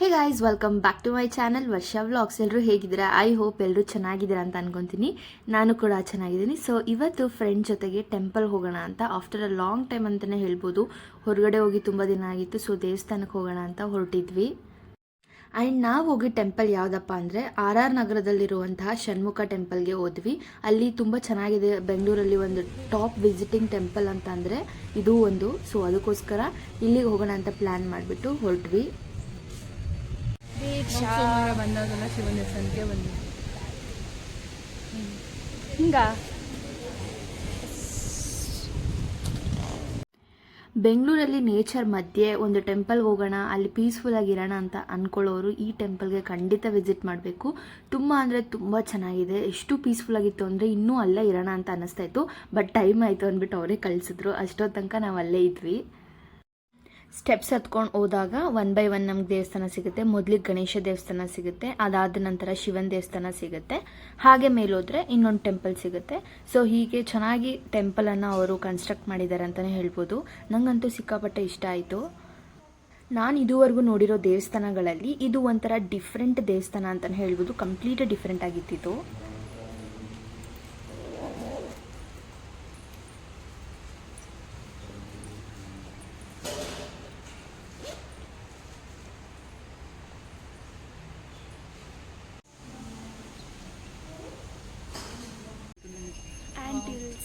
Hey guys, welcome back to my channel Varsha vlogs. ಎಲ್ಲರೂ ಹೇಗಿದ್ದೀರಾ? I hope ಎಲ್ಲರೂ ಚೆನ್ನಾಗಿದ್ದೀರಾ ಅಂತ ಅನ್ಕೊತೀನಿ. ನಾನು ಕೂಡ ಚೆನ್ನಾಗಿದ್ದೀನಿ. ಸೊ ಇವತ್ತು ಫ್ರೆಂಡ್ ಜೊತೆಗೆ ಟೆಂಪಲ್ ಹೋಗೋಣ ಅಂತ ಆಫ್ಟರ್ ಅ ಲಾಂಗ್ ಟೈಮ್ ಅಂತಲೇ ಹೇಳ್ಬೋದು. ಹೊರಗಡೆ ಹೋಗಿ ತುಂಬ ದಿನ ಆಗಿತ್ತು. ಸೊ ದೇವಸ್ಥಾನಕ್ಕೆ ಹೋಗೋಣ ಅಂತ ಹೊರಟಿದ್ವಿ. ಆ್ಯಂಡ್ ನಾವು ಹೋಗಿ ಟೆಂಪಲ್ ಯಾವುದಪ್ಪ ಅಂದರೆ RR ನಗರದಲ್ಲಿರುವಂತಹ ಷಣ್ಮುಖ ಟೆಂಪಲ್ಗೆ ಹೋದ್ವಿ. ಅಲ್ಲಿ ತುಂಬ ಚೆನ್ನಾಗಿದೆ. ಬೆಂಗಳೂರಲ್ಲಿ ಒಂದು ಟಾಪ್ ವಿಸಿಟಿಂಗ್ ಟೆಂಪಲ್ ಅಂತ ಅಂದರೆ ಇದು ಒಂದು. ಸೊ ಅದಕ್ಕೋಸ್ಕರ ಇಲ್ಲಿಗೆ ಹೋಗೋಣ ಅಂತ ಪ್ಲ್ಯಾನ್ ಮಾಡಿಬಿಟ್ಟು ಹೊರಟ್ವಿ. ಬಂದಾಗೆಲ್ಲ ಶಿವನ ದೇವಸ್ಥಾನಕ್ಕೆ ಬಂದ್ವಿ. ಹಿಂಗ ಬೆಂಗಳೂರಲ್ಲಿ ನೇಚರ್ ಮಧ್ಯೆ ಒಂದು ಟೆಂಪಲ್ಗೆ ಹೋಗೋಣ, ಅಲ್ಲಿ ಪೀಸ್ಫುಲ್ಲಾಗಿ ಇರೋಣ ಅಂತ ಅಂದ್ಕೊಳ್ಳೋರು ಈ ಟೆಂಪಲ್ಗೆ ಖಂಡಿತ ವಿಸಿಟ್ ಮಾಡಬೇಕು. ತುಂಬ ಅಂದರೆ ತುಂಬ ಚೆನ್ನಾಗಿದೆ. ಎಷ್ಟು ಪೀಸ್ಫುಲ್ಲಾಗಿತ್ತು ಅಂದರೆ ಇನ್ನೂ ಅಲ್ಲೇ ಇರೋಣ ಅಂತ ಅನ್ನಿಸ್ತಾ ಇತ್ತು. ಬಟ್ ಟೈಮ್ ಆಯಿತು ಅಂದ್ಬಿಟ್ಟು ಅವರೇ ಕಳಿಸಿದ್ರು. ಅಷ್ಟೊತ್ತು ತನಕ ನಾವು ಅಲ್ಲೇ ಇದ್ವಿ. ಸ್ಟೆಪ್ಸ್ ಹತ್ಕೊಂಡು ಹೋದಾಗ 1 by 1 ನಮ್ಗೆ ದೇವಸ್ಥಾನ ಸಿಗುತ್ತೆ. ಮೊದಲಿಗೆ ಗಣೇಶ ದೇವಸ್ಥಾನ ಸಿಗುತ್ತೆ, ಅದಾದ ನಂತರ ಶಿವನ ದೇವಸ್ಥಾನ ಸಿಗುತ್ತೆ. ಹಾಗೆ ಮೇಲೋದ್ರೆ ಇನ್ನೊಂದು ಟೆಂಪಲ್ ಸಿಗುತ್ತೆ. ಸೊ ಹೀಗೆ ಚೆನ್ನಾಗಿ ಟೆಂಪಲನ್ನು ಅವರು ಕನ್ಸ್ಟ್ರಕ್ಟ್ ಮಾಡಿದ್ದಾರೆ ಅಂತಲೇ ಹೇಳ್ಬೋದು. ನನಗಂತೂ ಸಿಕ್ಕಾಪಟ್ಟೆ ಇಷ್ಟ ಆಯಿತು. ನಾನು ಇದುವರೆಗೂ ನೋಡಿರೋ ದೇವಸ್ಥಾನಗಳಲ್ಲಿ ಇದು ಒಂಥರ ಡಿಫ್ರೆಂಟ್ ದೇವಸ್ಥಾನ ಅಂತಲೇ ಹೇಳ್ಬೋದು. ಕಂಪ್ಲೀಟ್ ಡಿಫ್ರೆಂಟ್ ಆಗಿತ್ತು.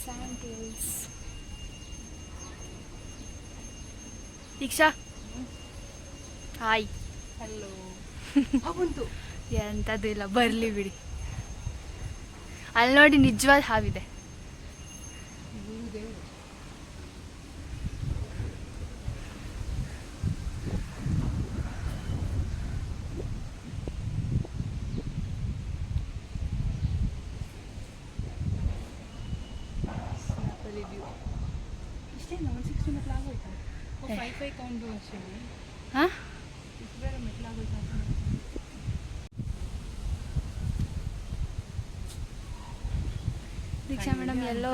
ಸ್ಯಾಂಡಲ್ಸ್. ದೀಕ್ಷಾ ಹಾಯ್. ಹಲೋ. ಎಂಥದ್ದು ಇಲ್ಲ, ಬರಲಿ ಬಿಡಿ. ಅಲ್ಲಿ ನೋಡಿ ನಿಜವಾದ ಹಾವಿದೆ. ದೀಕ್ಷಾ ಮೇಡಮ್ ಎಲ್ಲೋ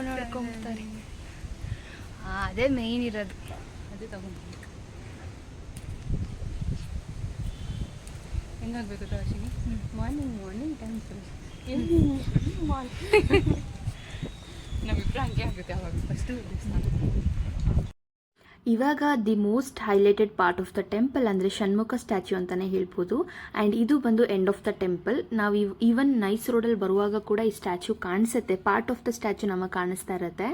ನೋಡ್ಕೊಂಡ್ಬಿಡ್ತಾರೆ. ಅದೇ ಮೇಯ್ನ್ ಇರೋದು. ಅದೇ ತಗೊಂಡ್ಬೇಕು. ಹೆಂಗಾಗಬೇಕು ತಾಶಿನಿ? ಮಾರ್ನಿಂಗ್ ಟೆಂಪಲ್ ನಮ್ಮಿಬ್ರು ಹಂಗೆ ಆಗುತ್ತೆ ಅವಾಗ. ಫಸ್ಟು ಇವಾಗ the most highlighted part of the temple ಅಂದರೆ ಷಣ್ಮುಖ ಸ್ಟ್ಯಾಚ್ಯೂ ಅಂತಲೇ ಹೇಳ್ಬೋದು. ಆ್ಯಂಡ್ ಇದು ಬಂದು ಎಂಡ್ ಆಫ್ ದ ಟೆಂಪಲ್. ನಾವು ಈವನ್ ನೈಸ್ ರೋಡಲ್ಲಿ ಬರುವಾಗ ಕೂಡ ಈ ಸ್ಟ್ಯಾಚ್ಯೂ ಕಾಣಿಸುತ್ತೆ. ಪಾರ್ಟ್ ಆಫ್ ದ ಸ್ಟ್ಯಾಚ್ಯೂ ನಮಗೆ ಕಾಣಿಸ್ತಾ ಇರುತ್ತೆ.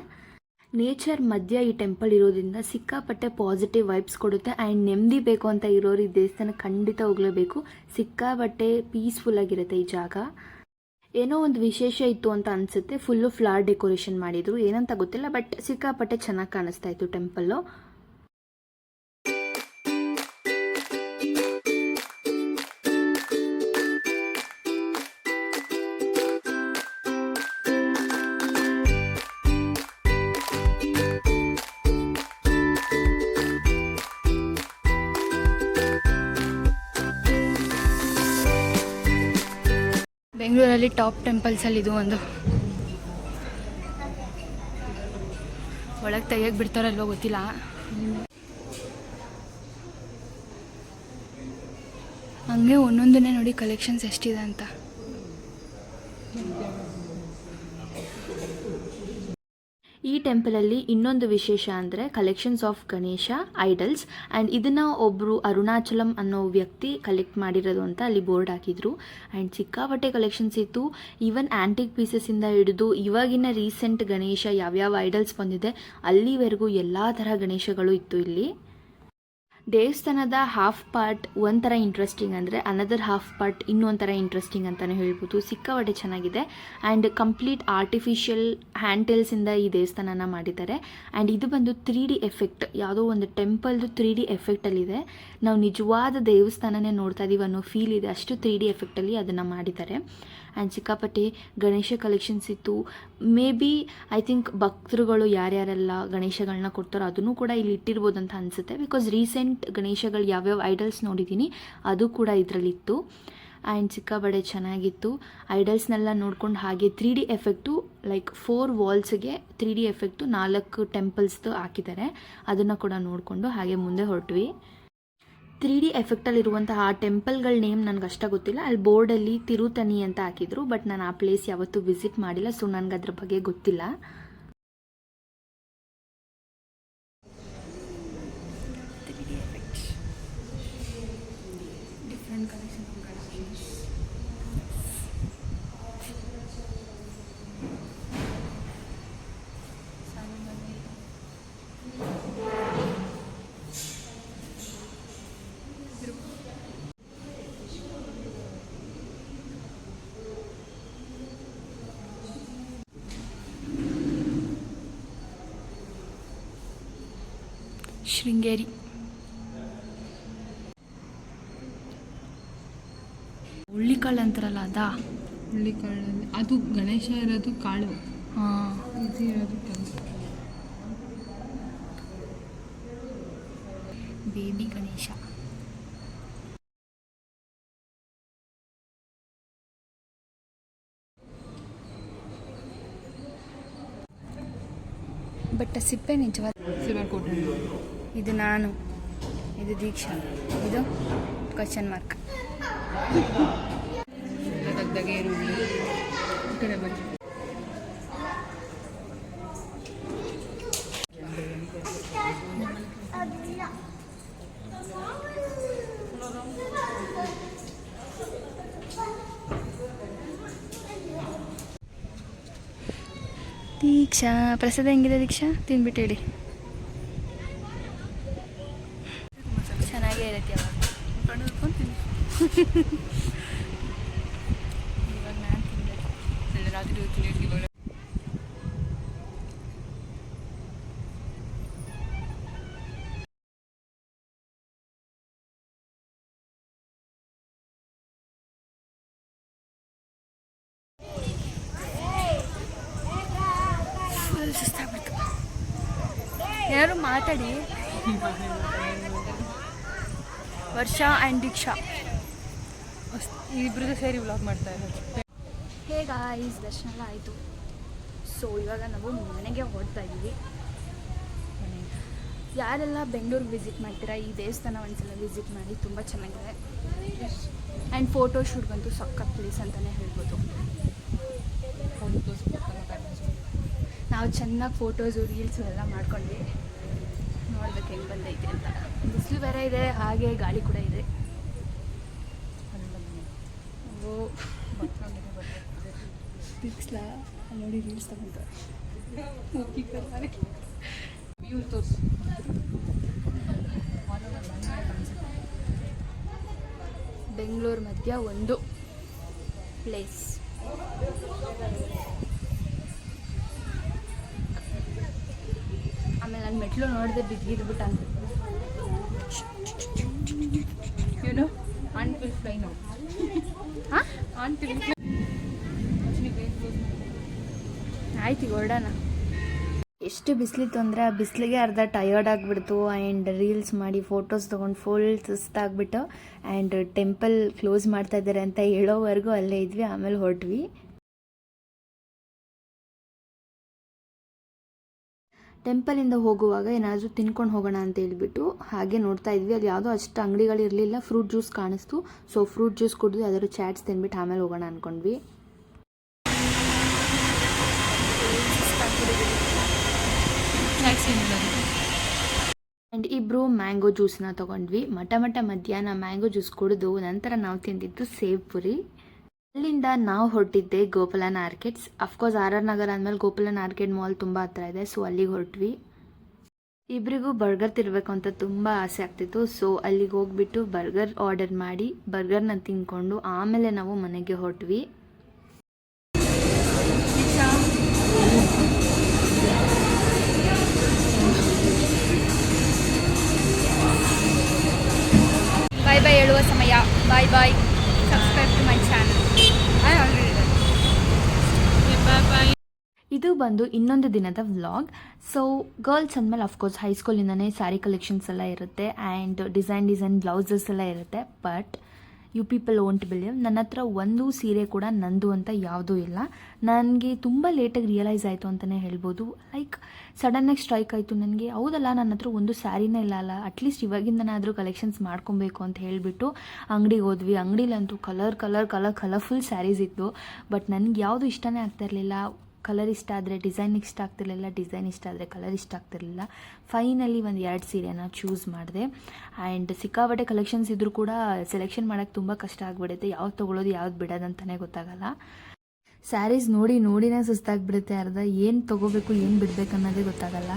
ನೇಚರ್ ಮಧ್ಯ ಈ ಟೆಂಪಲ್ ಇರೋದ್ರಿಂದ ಸಿಕ್ಕಾಪಟ್ಟೆ ಪಾಸಿಟಿವ್ ವೈಬ್ಸ್ ಕೊಡುತ್ತೆ. ಆ್ಯಂಡ್ ನೆಮ್ಮದಿ ಬೇಕು ಅಂತ ಇರೋರು ಈ ದೇವಸ್ಥಾನ ಖಂಡಿತ ಹೋಗಲೇಬೇಕು. ಸಿಕ್ಕಾಪಟ್ಟೆ ಪೀಸ್ಫುಲ್ಲಾಗಿರುತ್ತೆ ಈ ಜಾಗ. ಏನೋ ಒಂದು ವಿಶೇಷ ಇತ್ತು ಅಂತ ಅನಿಸುತ್ತೆ. ಫುಲ್ಲು ಫ್ಲವರ್ ಡೆಕೋರೇಷನ್ ಮಾಡಿದರು, ಏನಂತ ಗೊತ್ತಿಲ್ಲ. ಬಟ್ ಸಿಕ್ಕಾಪಟ್ಟೆ ಚೆನ್ನಾಗಿ ಕಾಣಿಸ್ತಾ ಇತ್ತು ಟೆಂಪಲ್ಲು. ಬೆಂಗಳೂರಲ್ಲಿ ಟಾಪ್ ಟೆಂಪಲ್ಸಲ್ಲಿ ಇದು ಒಂದು. ಒಳಗೆ ತೆಗಿಯಕ್ಕೆ ಬಿಡ್ತಾರಲ್ವ ಗೊತ್ತಿಲ್ಲ. ಹಂಗೆ ಒಂದೊಂದನ್ನೇ ನೋಡಿ ಕಲೆಕ್ಷನ್ಸ್ ಎಷ್ಟಿದೆ ಅಂತ. ಈ ಟೆಂಪಲಲ್ಲಿ ಇನ್ನೊಂದು ವಿಶೇಷ ಅಂದರೆ collections of Ganesha idols. And ಇದನ್ನು ಒಬ್ಬರು ಅರುಣಾಚಲಂ ಅನ್ನೋ ವ್ಯಕ್ತಿ ಕಲೆಕ್ಟ್ ಮಾಡಿರೋದು ಅಂತ ಅಲ್ಲಿ ಬೋರ್ಡ್ ಹಾಕಿದ್ರು. ಆ್ಯಂಡ್ ಸಿಕ್ಕಾಪಟ್ಟೆ ಕಲೆಕ್ಷನ್ಸ್ ಇತ್ತು. ಈವನ್ ಆ್ಯಂಟಿಕ್ ಪೀಸಸ್ಸಿಂದ ಹಿಡಿದು ಇವಾಗಿನ ರೀಸೆಂಟ್ ಗಣೇಶ ಯಾವ್ಯಾವ ಐಡಲ್ಸ್ ಬಂದಿದೆ ಅಲ್ಲಿವರೆಗೂ ಎಲ್ಲ ಥರ ಗಣೇಶಗಳು ಇತ್ತು ಇಲ್ಲಿ. ದೇವಸ್ಥಾನದ ಹಾಫ್ ಪಾರ್ಟ್ ಒಂಥರ ಇಂಟ್ರೆಸ್ಟಿಂಗ್ ಅಂದರೆ ಅನದರ್ ಹಾಫ್ ಪಾರ್ಟ್ ಇನ್ನೊಂಥರ ಇಂಟ್ರೆಸ್ಟಿಂಗ್ ಅಂತಲೇ ಹೇಳ್ಬೋದು. ಸಿಕ್ಕಾಪಟ್ಟೆ ಚೆನ್ನಾಗಿದೆ. ಆ್ಯಂಡ್ ಕಂಪ್ಲೀಟ್ ಆರ್ಟಿಫಿಷಿಯಲ್ ಹ್ಯಾಂಡಲ್ಸಿಂದ ಈ ದೇವಸ್ಥಾನನ ಮಾಡಿದ್ದಾರೆ. ಆ್ಯಂಡ್ ಇದು ಬಂದು 3D ಎಫೆಕ್ಟ್, ಯಾವುದೋ ಒಂದು ಟೆಂಪಲ್ದು 3D ಎಫೆಕ್ಟಲ್ಲಿದೆ. ನಾವು ನಿಜವಾದ ದೇವಸ್ಥಾನನೇ ನೋಡ್ತಾ ಇದ್ದೀವಿ ಅನ್ನೋ ಫೀಲ್ ಇದೆ. ಅಷ್ಟು 3D ಎಫೆಕ್ಟಲ್ಲಿ ಅದನ್ನು ಮಾಡಿದ್ದಾರೆ. ಆ್ಯಂಡ್ ಸಿಕ್ಕಾಪಟ್ಟೆ ಗಣೇಶ ಕಲೆಕ್ಷನ್ಸ್ ಇತ್ತು. ಮೇ ಬಿ ಐ ಥಿಂಕ್ ಭಕ್ತರುಗಳು ಯಾರ್ಯಾರೆಲ್ಲ ಗಣೇಶಗಳನ್ನ ಕೊಡ್ತಾರೋ ಅದನ್ನು ಕೂಡ ಇಲ್ಲಿ ಇಟ್ಟಿರ್ಬೋದು ಅಂತ ಅನಿಸುತ್ತೆ. ಬಿಕಾಸ್ ರೀಸೆಂಟ್ ಗಣೇಶಗಳು ಯಾವ್ಯಾವ ಐಡಲ್ಸ್ ನೋಡಿದ್ದೀನಿ ಅದು ಕೂಡ ಇದರಲ್ಲಿತ್ತು. ಆ್ಯಂಡ್ ಸಿಕ್ಕಾಪಟ್ಟೆ ಚೆನ್ನಾಗಿತ್ತು. ಐಡಲ್ಸ್ನೆಲ್ಲ ನೋಡ್ಕೊಂಡು ಹಾಗೆ 3D effect like 4 ವಾಲ್ಸ್ಗೆ 3D effect 4 ಟೆಂಪಲ್ಸ್ದು ಹಾಕಿದ್ದಾರೆ. ಅದನ್ನು ಕೂಡ ನೋಡಿಕೊಂಡು ಹಾಗೆ ಮುಂದೆ ಹೊರಟ್ವಿ. 3D ಎಫೆಕ್ಟಲ್ಲಿರುವಂತಹ ಆ ಟೆಂಪಲ್ಗಳ ನೇಮ್ ನನಗೆ ಅಷ್ಟ ಗೊತ್ತಿಲ್ಲ. ಅಲ್ಲಿ ಬೋರ್ಡಲ್ಲಿ ತಿರುತನಿ ಅಂತ ಹಾಕಿದ್ರು, ಬಟ್ ನಾನು ಆ ಪ್ಲೇಸ್ ಯಾವತ್ತೂ ವಿಸಿಟ್ ಮಾಡಿಲ್ಲ, ಸೊ ನನಗೆ ಅದ್ರ ಬಗ್ಗೆ ಗೊತ್ತಿಲ್ಲ. Different collection of Ganesh. Sringeri. ಹುಳ್ಳಿಕಾಳು ಅಂತಾರಲ್ಲ ಅದಾ? ಹುಳ್ಳಿಕಾಳಲ್ಲಿ ಅದು ಗಣೇಶ ಇರೋದು ಕಾಳು, ಹಾಂ. ಇದು ಇರೋದು ಕಾಳು. ಬೇಬಿ ಗಣೇಶ. ಬಟ್ ಸಿಪ್ಪೆ ನಿಜವಾದ. Silver coat. ಇದು ನಾನು, ಇದು ದೀಕ್ಷಾ, ಇದು ಕ್ವಶನ್ ಮಾರ್ಕ್. ತೆಗ್ದಾಗೆ ಈರುಳ್ಳಿ ಈ ಕಡೆ ಬನ್ನಿ. ದೀಕ್ಷಾ ಪ್ರಸಾದ ಹೆಂಗಿದೆ ದೀಕ್ಷಾ? ತಿಂದ್ಬಿಟ್ಟು ಹೇಳಿ. ಚೆನ್ನಾಗೇ ಇರುತ್ತೆ ಯಾವಾಗ ಇವಾಗ ನಾನು ತಿಂದೆ. ರಾತ್ರಿ ಹೊತ್ತು ಲೇಟ್ಗೆ ಇವಾಗ ಫುಲ್ ಸುಸ್ತಾಗ್ಬಿಡ್ತು. ಯಾರು ಮಾತಾಡಿ. ವರ್ಷ ಆ್ಯಂಡ್ ದೀಕ್ಷಾ ಇಬ್ಬರದ್ದು ಸೇರಿ ವ್ಲಾಗ್ ಮಾಡ್ತಾ ಇರೋದು. ಹೇಗ ಈಸ್ ದರ್ಶನ ಎಲ್ಲ ಆಯಿತು. ಸೊ ಇವಾಗ ನಾವು ಮನೆಗೆ ಹೊರಡ್ತಾ ಇದ್ದೀವಿ. ಯಾರೆಲ್ಲ ಬೆಂಗಳೂರಿಗೆ ವಿಸಿಟ್ ಮಾಡ್ತೀರಾ, ಈ ದೇವಸ್ಥಾನ ಒಂದ್ಸಲ ವಿಸಿಟ್ ಮಾಡಿ, ತುಂಬ ಚೆನ್ನಾಗಿದೆ. ಆ್ಯಂಡ್ ಫೋಟೋ ಶೂಟ್ಗಂತೂ ಸಖತ್ ಪ್ಲೇಸ್ ಅಂತಲೇ ಹೇಳ್ಬೋದು. ನಾವು ಚೆನ್ನಾಗಿ ಫೋಟೋಸು ರೀಲ್ಸು ಎಲ್ಲ ಮಾಡ್ಕೊಂಡ್ವಿ. ನೋಡ್ಬೇಕು ಹೆಂಗೆ ಬಂದೈತೆ ಅಂತ. ಬಿಸಿಲು ಬೇರೆ ಇದೆ, ಹಾಗೆ ಗಾಳಿ ಕೂಡ ಇದೆ. ಓ ಬಿಸಿಲ ನೋಡಿ ರೀಲ್ಸ್ ತಗೊಂತಾರೆ. ಬೆಂಗಳೂರು ಮಧ್ಯ ಒಂದು ಪ್ಲೇಸ್. ಆಮೇಲೆ ನಾನು ಮೆಟ್ಲು ನೋಡಿದೆ ಬಿದ್ದಿದ್ಬಿಟ್ಟು ಅಂತ. ಏನೋ ಆಂಟ್ ವಿಲ್ ಫ್ಲೈ ನೌ. ಹಾಂ ಆಂಟ್ ವಿಲ್ ಆಯ್ತು ಈಗ ಹೊರಡೋಣ. ಎಷ್ಟು ಬಿಸಿಲಿತ್ತು ಅಂದರೆ ಆ ಬಿಸಿಲಿಗೆ ಅರ್ಧ ಟಯರ್ಡ್ ಆಗಿಬಿಡ್ತು. ಆ್ಯಂಡ್ ರೀಲ್ಸ್ ಮಾಡಿ ಫೋಟೋಸ್ ತೊಗೊಂಡು ಫುಲ್ ಸುಸ್ತಾಗ್ಬಿಟ್ಟು ಆ್ಯಂಡ್ ಟೆಂಪಲ್ ಕ್ಲೋಸ್ ಮಾಡ್ತಾ ಇದ್ದಾರೆ ಅಂತ ಹೇಳೋವರೆಗೂ ಅಲ್ಲೇ ಇದ್ವಿ. ಆಮೇಲೆ ಹೊರಟ್ವಿ. ಟೆಂಪಲಿಂದ ಹೋಗುವಾಗ ಏನಾದರೂ ತಿನ್ಕೊಂಡು ಹೋಗೋಣ ಅಂತ ಹೇಳ್ಬಿಟ್ಟು ಹಾಗೆ ನೋಡ್ತಾ ಇದ್ವಿ. ಅಲ್ಲಿ ಯಾವುದೋ ಅಷ್ಟು ಅಂಗಡಿಗಳಿರಲಿಲ್ಲ. ಫ್ರೂಟ್ ಜ್ಯೂಸ್ ಕಾಣಿಸ್ತು, ಸೊ ಫ್ರೂಟ್ ಜ್ಯೂಸ್ ಕುಡಿದು ಯಾವ್ದಾದ್ರು ಚಾಟ್ಸ್ ತಿಂದ್ಬಿಟ್ಟು ಆಮೇಲೆ ಹೋಗೋಣ ಅಂದ್ಕೊಂಡ್ವಿ. ಆ್ಯಂಡ್ ಇಬ್ಬರು ಮ್ಯಾಂಗೋ ಜ್ಯೂಸನ್ನ ತೊಗೊಂಡ್ವಿ. ಮಠ ಮಧ್ಯಾಹ್ನ ಮ್ಯಾಂಗೋ ಜ್ಯೂಸ್ ಕುಡಿದು ನಂತರ ನಾವು ತಿಂದಿದ್ದು ಸೇವ್ ಪುರಿ. ಅಲ್ಲಿಂದ ನಾವು ಹೊರಟಿದ್ದೆ Gopalan Orchids. Of course R R Nagar ಅಂದಮೇಲೆ ಗೋಪಾಲನ್ ಆರ್ಕಿಡ್ ಮಾಲ್ ತುಂಬ ಹತ್ರ ಇದೆ, ಸೊ ಅಲ್ಲಿಗೆ ಹೊರಟ್ವಿ. ಇಬ್ಬರಿಗೂ ಬರ್ಗರ್ ತಿನ್ನಬೇಕು ಅಂತ ತುಂಬ ಆಸೆ ಆಗ್ತಿತ್ತು. ಸೊ ಅಲ್ಲಿಗೆ ಹೋಗ್ಬಿಟ್ಟು ಬರ್ಗರ್ ಆರ್ಡರ್ ಮಾಡಿ ಬರ್ಗರ್ನ ತಿಂದ್ಕೊಂಡು ಆಮೇಲೆ ನಾವು ಮನೆಗೆ ಹೊರಟ್ವಿ. ಬಾಯ್ ಬಾಯ್ ಹೇಳುವ ಸಮಯ. Bye bye. Subscribe to my channel. ಇದು ಬಂದು ಇನ್ನೊಂದು ದಿನದ ವ್ಲಾಗ್. ಸೊ ಗರ್ಲ್ಸ್ ಅಂದಮೇಲೆ ಅಫ್ಕೋರ್ಸ್ ಹೈಸ್ಕೂಲಿಂದನೇ ಸ್ಯಾರಿ ಕಲೆಕ್ಷನ್ಸ್ ಎಲ್ಲ ಇರುತ್ತೆ ಆ್ಯಂಡ್ ಡಿಸೈನ್ ಬ್ಲೌಸಸ್ ಎಲ್ಲ ಇರುತ್ತೆ. But you people won't believe, ನನ್ನ ಹತ್ರ ಒಂದು ಸೀರೆ ಕೂಡ ನಂದು ಅಂತ ಯಾವುದೂ ಇಲ್ಲ. ನನಗೆ ತುಂಬ ಲೇಟಾಗಿ ರಿಯಲೈಸ್ ಆಯಿತು ಅಂತಲೇ ಹೇಳ್ಬೋದು. ಲೈಕ್ ಸಡನ್ನಾಗಿ ಸ್ಟ್ರೈಕ್ ಆಯಿತು ನನಗೆ, ಹೌದಲ್ಲ ನನ್ನ ಹತ್ರ ಒಂದು ಸ್ಯಾರಿನೇ ಇಲ್ಲ ಅಲ್ಲ, ಅಟ್ಲೀಸ್ಟ್ ಇವಾಗಿಂದನಾದರೂ ಕಲೆಕ್ಷನ್ಸ್ ಮಾಡ್ಕೊಬೇಕು ಅಂತ ಹೇಳಿಬಿಟ್ಟು ಅಂಗಡಿಗೆ ಹೋದ್ವಿ. ಅಂಗಡಿಲಂತೂ ಕಲರ್ಫುಲ್ ಸ್ಯಾರೀಸ್ ಇತ್ತು. ಬಟ್ ನನಗೆ ಯಾವುದು ಇಷ್ಟನೇ ಆಗ್ತಾ ಇರಲಿಲ್ಲ. ಕಲರ್ ಇಷ್ಟ ಆದರೆ ಡಿಸೈನ್ ಇಷ್ಟ ಆಗ್ತಿರಲಿಲ್ಲ, ಡಿಸೈನ್ ಇಷ್ಟ ಆದರೆ ಕಲರ್ ಇಷ್ಟ ಆಗ್ತಿರಲಿಲ್ಲ. ಫೈನಲಿ ಒಂದು 2 ಸೀರೆನ ಚೂಸ್ ಮಾಡಿದೆ. ಆ್ಯಂಡ್ ಸಿಕ್ಕಾಪಟ್ಟೆ ಕಲೆಕ್ಷನ್ಸ್ ಇದ್ದರೂ ಕೂಡ ಸೆಲೆಕ್ಷನ್ ಮಾಡೋಕ್ಕೆ ತುಂಬ ಕಷ್ಟ ಆಗಿಬಿಡುತ್ತೆ. ಯಾವ್ದು ತೊಗೊಳ್ಳೋದು ಯಾವ್ದು ಬಿಡೋದಂತಲೇ ಗೊತ್ತಾಗಲ್ಲ. ಸ್ಯಾರೀಸ್ ನೋಡಿನೇ ಸುಸ್ತಾಗಿಬಿಡುತ್ತೆ. ಅರ್ಧ ಏನು ತೊಗೋಬೇಕು ಏನು ಬಿಡಬೇಕು ಅನ್ನೋದೇ ಗೊತ್ತಾಗಲ್ಲ.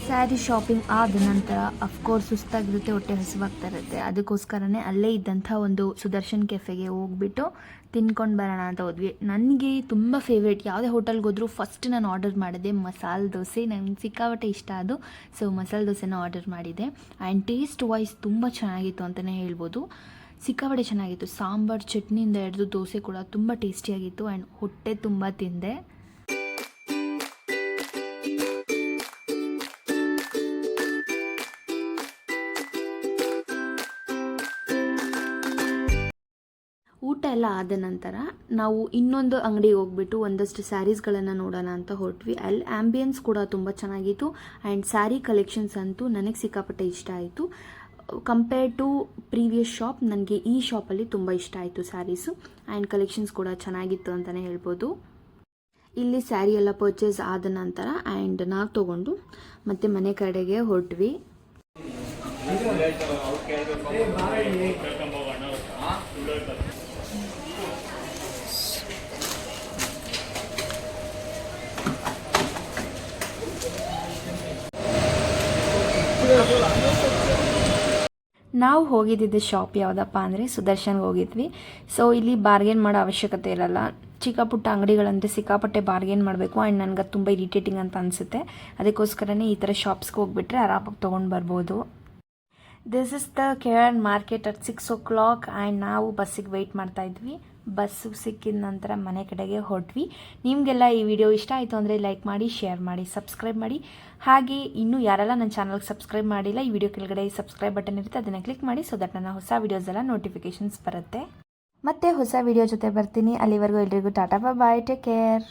ಸ್ಯಾರಿ ಶಾಪಿಂಗ್ ಆದ ನಂತರ ಅಫ್ಕೋರ್ಸ್ ಸುಸ್ತಾಗಿರುತ್ತೆ, ಹೊಟ್ಟೆ ಹಸಿವಾಗ್ತಾ ಇರುತ್ತೆ. ಅದಕ್ಕೋಸ್ಕರನೇ ಅಲ್ಲೇ ಇದ್ದಂಥ ಒಂದು ಸುದರ್ಶನ್ ಕೆಫೆಗೆ ಹೋಗ್ಬಿಟ್ಟು ತಿನ್ಕೊಂಡು ಬರೋಣ ಅಂತ ಹೋದ್ವಿ. ನನಗೆ ತುಂಬ ಫೇವ್ರೇಟ್, ಯಾವುದೇ ಹೋಟೆಲ್ಗೆ ಹೋದರೂ ಫಸ್ಟ್ ನಾನು ಆರ್ಡರ್ ಮಾಡಿದೆ ಮಸಾಲೆ ದೋಸೆ. ನನಗೆ ಸಿಕ್ಕಾಪಟ್ಟೆ ಇಷ್ಟ ಅದು. ಸೊ ಮಸಾಲೆ ದೋಸೆನ ಆರ್ಡರ್ ಮಾಡಿದೆ. ಆ್ಯಂಡ್ ಟೇಸ್ಟ್ ವೈಸ್ ತುಂಬ ಚೆನ್ನಾಗಿತ್ತು ಅಂತಲೇ ಹೇಳ್ಬೋದು. ಸಿಕ್ಕಾಪಟ್ಟೆ ಚೆನ್ನಾಗಿತ್ತು. ಸಾಂಬಾರು ಚಟ್ನಿಯಿಂದ ಹಿಡಿದು ದೋಸೆ ಕೂಡ ತುಂಬ ಟೇಸ್ಟಿಯಾಗಿತ್ತು. ಆ್ಯಂಡ್ ಹೊಟ್ಟೆ ತುಂಬ ತಿಂದೆ. ಊಟ ಎಲ್ಲ ಆದ ನಂತರ ನಾವು ಇನ್ನೊಂದು ಅಂಗಡಿಗೆ ಹೋಗ್ಬಿಟ್ಟು ಒಂದಷ್ಟು ಸ್ಯಾರೀಸ್ಗಳನ್ನು ನೋಡೋಣ ಅಂತ ಹೊರಟ್ವಿ. ಅಲ್ಲಿ ಆ್ಯಂಬಿಯನ್ಸ್ ಕೂಡ ತುಂಬ ಚೆನ್ನಾಗಿತ್ತು. ಆ್ಯಂಡ್ ಸ್ಯಾರಿ ಕಲೆಕ್ಷನ್ಸ್ ಅಂತೂ ನನಗೆ ಸಿಕ್ಕಾಪಟ್ಟೆ ಇಷ್ಟ ಆಯಿತು. ಕಂಪೇರ್ ಟು ಪ್ರೀವಿಯಸ್ ಶಾಪ್ ನನಗೆ ಈ ಶಾಪಲ್ಲಿ ತುಂಬ ಇಷ್ಟ ಆಯಿತು ಸ್ಯಾರೀಸು. ಆ್ಯಂಡ್ ಕಲೆಕ್ಷನ್ಸ್ ಕೂಡ ಚೆನ್ನಾಗಿತ್ತು ಅಂತಲೇ ಹೇಳ್ಬೋದು. ಇಲ್ಲಿ ಸ್ಯಾರಿ ಎಲ್ಲ ಪರ್ಚೇಸ್ ಆದ ನಂತರ ಆ್ಯಂಡ್ ನಾವು ತೊಗೊಂಡು ಮತ್ತೆ ಮನೆ ಕಡೆಗೆ ಹೊರಟ್ವಿ. ನಾವು ಹೋಗಿದ್ದಿದ್ದ ಶಾಪ್ ಯಾವುದಪ್ಪ ಅಂದರೆ ಸುದರ್ಶನ್ಗೆ ಹೋಗಿದ್ವಿ. ಸೊ ಇಲ್ಲಿ ಬಾರ್ಗೇನ್ ಮಾಡೋ ಅವಶ್ಯಕತೆ ಇರಲ್ಲ. ಚಿಕ್ಕ ಪುಟ್ಟ ಅಂಗಡಿಗಳಂದರೆ ಸಿಕ್ಕಾಪಟ್ಟೆ ಬಾರ್ಗೇನ್ ಮಾಡಬೇಕು. ಆ್ಯಂಡ್ ನನಗೆ ತುಂಬ ಇರಿಟೇಟಿಂಗ್ ಅಂತ ಅನಿಸುತ್ತೆ. ಅದಕ್ಕೋಸ್ಕರನೇ ಈ ಥರ ಶಾಪ್ಸ್ಗೆ ಹೋಗ್ಬಿಟ್ರೆ ಆರಾಮಾಗಿ ತೊಗೊಂಡು ಬರ್ಬೋದು. This is the KR market at 6 o'clock. And ನಾವು ಬಸ್ಸಿಗೆ ವೆಯ್ಟ್ ಮಾಡ್ತಾಯಿದ್ವಿ. ಬಸ್ಸು ಸಿಕ್ಕಿದ ನಂತರ ಮನೆ ಕಡೆಗೆ ಹೊರಟ್ವಿ. ನಿಮಗೆಲ್ಲ ಈ ವಿಡಿಯೋ ಇಷ್ಟ ಆಯಿತು ಅಂದರೆ ಲೈಕ್ ಮಾಡಿ, ಶೇರ್ ಮಾಡಿ, ಸಬ್ಸ್ಕ್ರೈಬ್ ಮಾಡಿ. ಹಾಗೆ ಇನ್ನೂ ಯಾರೆಲ್ಲ ನನ್ನ ಚಾನಲ್ಗೆ ಸಬ್ಸ್ಕ್ರೈಬ್ ಮಾಡಿಲ್ಲ, ಈ ವಿಡಿಯೋ ಕೆಳಗಡೆ ಸಬ್ಸ್ಕ್ರೈಬ್ ಬಟನ್ ಇರುತ್ತೆ, ಅದನ್ನು ಕ್ಲಿಕ್ ಮಾಡಿ. ಸೊ ದಟ್ ನನ್ನ ಹೊಸ ವೀಡಿಯೋಸ್ ಎಲ್ಲ ನೋಟಿಫಿಕೇಷನ್ಸ್ ಬರುತ್ತೆ. ಮತ್ತೆ ಹೊಸ ವಿಡಿಯೋ ಜೊತೆ ಬರ್ತೀನಿ. ಅಲ್ಲಿವರೆಗೂ ಎಲ್ರಿಗೂ ಟಾಟಾ ಬಾಯ್, ಟೇಕ್ ಕೇರ್.